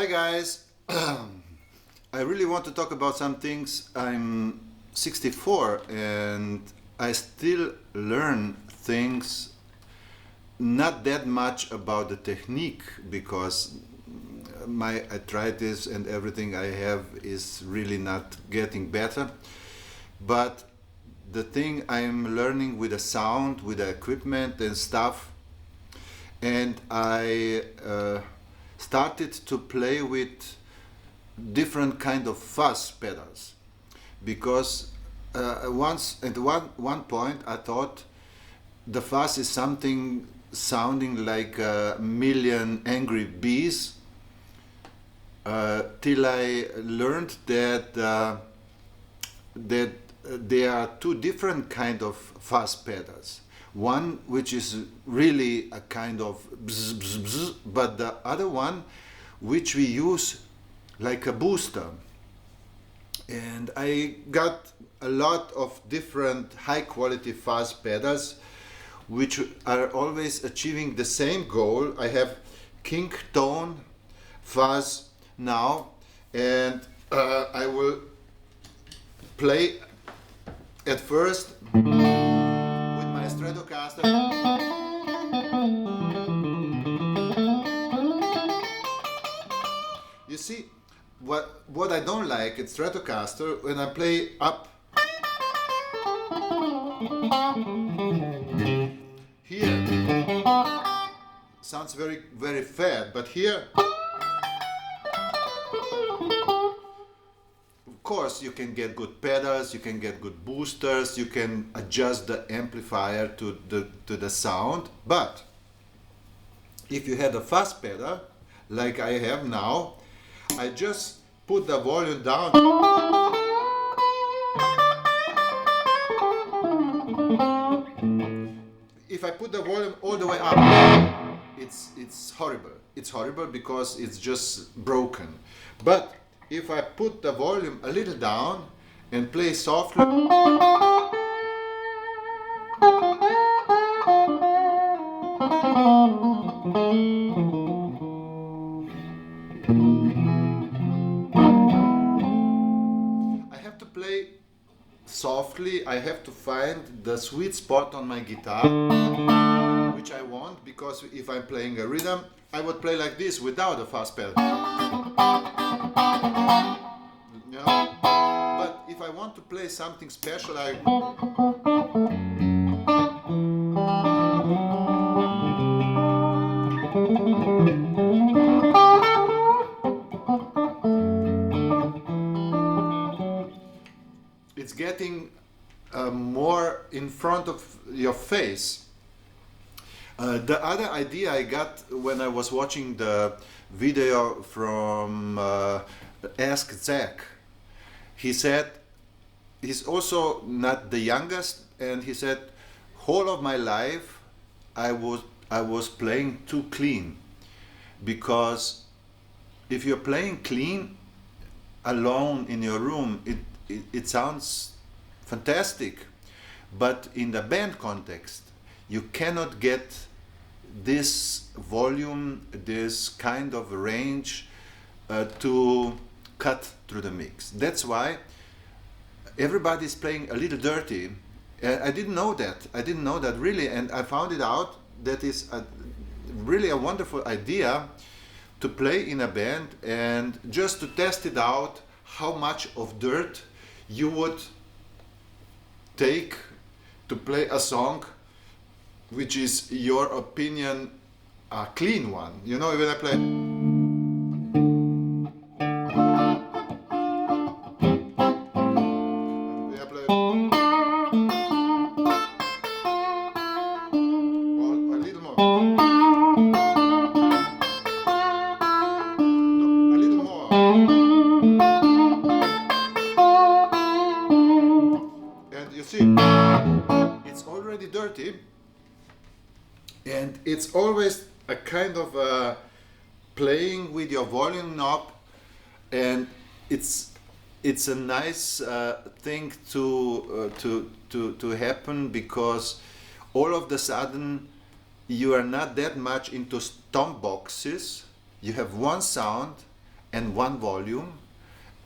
Hi guys, I really want to talk about some things. I'm 64 and I still learn things, not that much about the technique, because my arthritis and everything I have is really not getting better. But the thing I'm learning with the sound, with the equipment and stuff, and I started to play with different kind of fuzz pedals, because once at one point I thought the fuzz is something sounding like a million angry bees, till I learned that there are two different kind of fuzz pedals. One which is really a kind of bzz, bzz, bzz, but the other one which we use like a booster. And I got a lot of different high quality fuzz pedals which are always achieving the same goal. I have king tone fuzz now, and I will play at first with my Stratocaster. You see, what I don't like at Stratocaster, when I play up here, sounds very fat, but here, of course, you can get good pedals, you can get good boosters, you can adjust the amplifier to the sound. But if you had a fuzz pedal like I have now, I just put the volume down. If I put the volume all the way up, it's horrible. It's horrible because it's just broken. But if I put the volume a little down and play softly, I have to play softly. I have to find the sweet spot on my guitar which I want, because if I'm playing a rhythm, I would play like this without a fuzz pedal. You know? But if I want to play something special, it's getting more in front of your face. The other idea I got when I was watching the video from Ask Zach, he said he's also not the youngest, and he said whole of my life I was playing too clean, because if you're playing clean alone in your room, it sounds fantastic, but in the band context you cannot get this volume, this kind of range to cut through the mix. That's why everybody's playing a little dirty. I didn't know that. I didn't know that really, and I found it out. That is really a wonderful idea to play in a band and just to test it out, how much of dirt you would take to play a song which is your opinion a clean one. You know, when I play, a little more, no, a little more, and you see, it's already dirty. And it's always a kind of playing with your volume knob, and it's a nice thing to happen, because all of the sudden you are not that much into stomp boxes. You have one sound and one volume,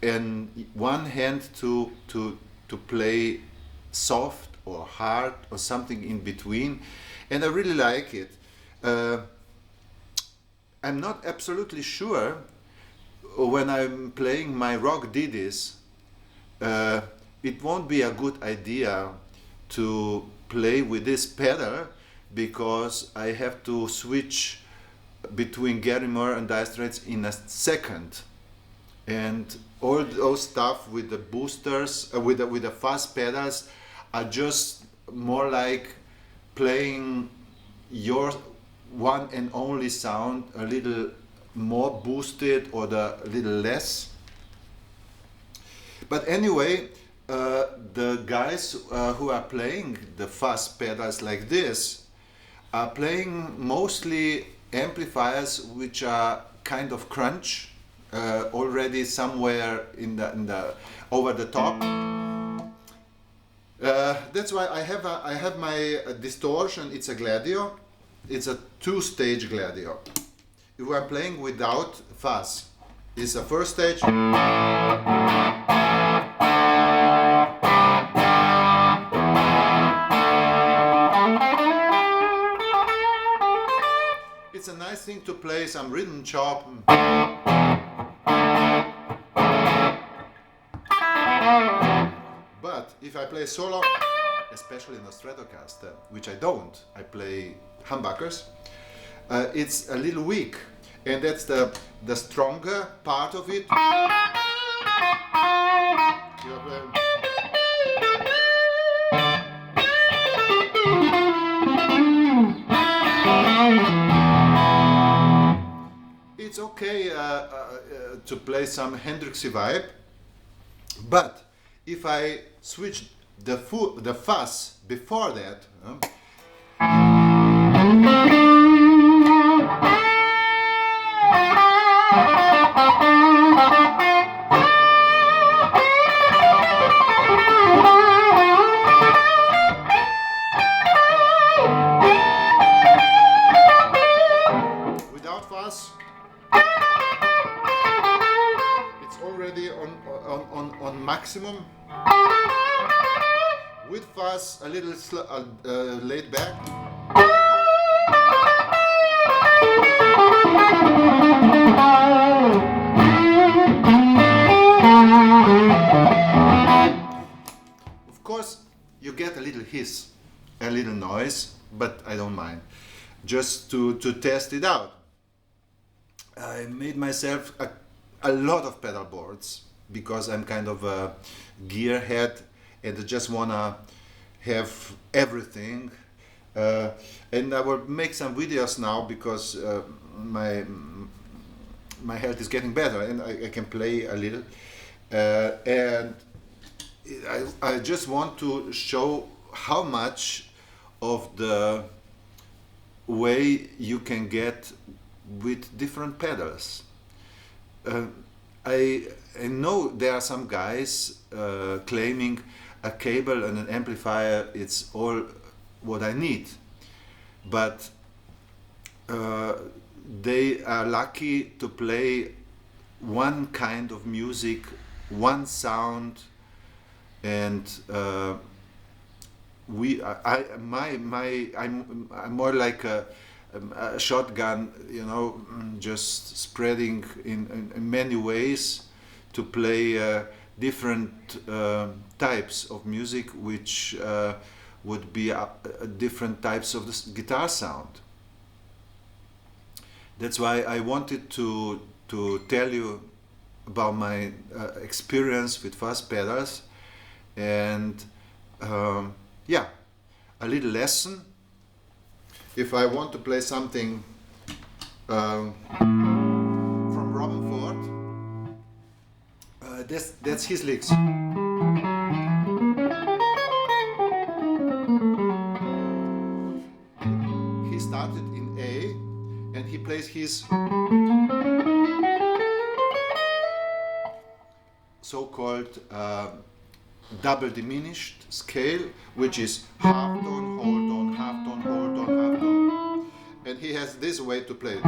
and one hand to play soft or hard or something in between, and I really like it. I'm not absolutely sure when I'm playing my rock ditties. It won't be a good idea to play with this pedal because I have to switch between Gary-Moore and Dire Straits in a second, and all those stuff with the boosters, with the fuzz pedals, are just more like playing your one and only sound a little more boosted or a little less. But anyway, the guys who are playing the fuzz pedals like this are playing mostly amplifiers which are kind of crunch, already somewhere in the over the top. That's why I have my distortion. It's a Gladio. It's a two-stage Gladio. If I'm playing without fuzz, it's a first stage. It's a nice thing to play some rhythm chop. But if I play solo, especially in a Stratocaster, which I don't, I play humbuckers, it's a little weak, and that's the stronger part of it. It's okay to play some Hendrixy vibe, but if I switch the fuzz before that, without fuzz, it's already on maximum. With fuzz, a little laid back. Of course, you get a little hiss, a little noise, but I don't mind. Just to test it out. I made myself a lot of pedal boards because I'm kind of a gearhead and I just wanna have everything. And I will make some videos now because my health is getting better and I can play a little. And I just want to show how much of the way you can get with different pedals. I know there are some guys claiming a cable and an amplifier, it's all what I need, but they are lucky to play one kind of music, one sound, and I'm more like a shotgun, you know, just spreading in many ways to play different types of music, which would be different types of the guitar sound. That's why I wanted to tell you about my experience with fuzz pedals, and yeah, a little lesson. If I want to play something from Robin Ford, that's his licks. He started in A and he plays his so-called double diminished scale, which is half tone, whole tone, half tone, whole tone, half tone. And he has this way to play it.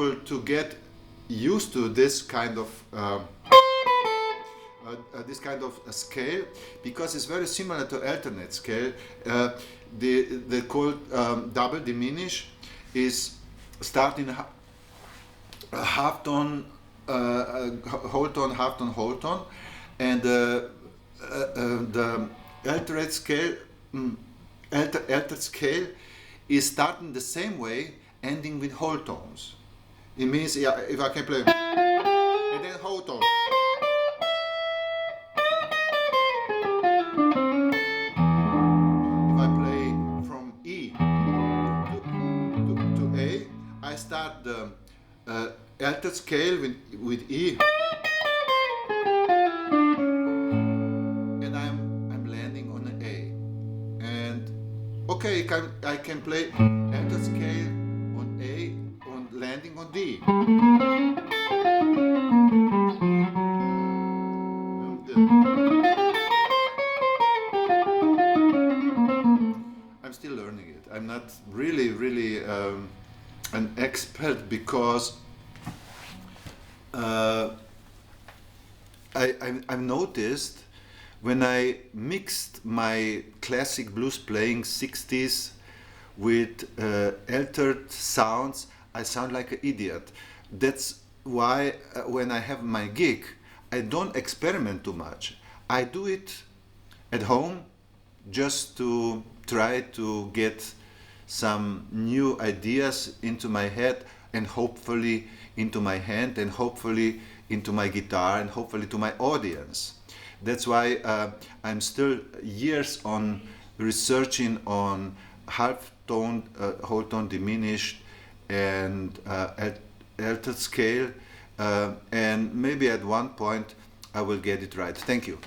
useful to get used to this kind of scale, because it's very similar to alternate scale. The called double diminish is starting half tone, whole tone, half tone, whole tone, and the altered scale, altered scale is starting the same way, ending with whole tones. It means, yeah, if I can play and then whole tone. If I play from E to A, I start the altered scale with E, and I'm landing on an A. And okay, I can play altered scale on A, on landing on D. I'm still learning it. I'm not really an expert, because I've noticed when I mixed my classic blues playing 60s with altered sounds, I sound like an idiot. That's why when I have my gig, I don't experiment too much. I do it at home just to try to get some new ideas into my head, and hopefully into my hand, and hopefully into my guitar, and hopefully to my audience. That's why I'm still years on researching on half tone, whole tone diminished, and altered scale, and maybe at one point I will get it right. Thank you.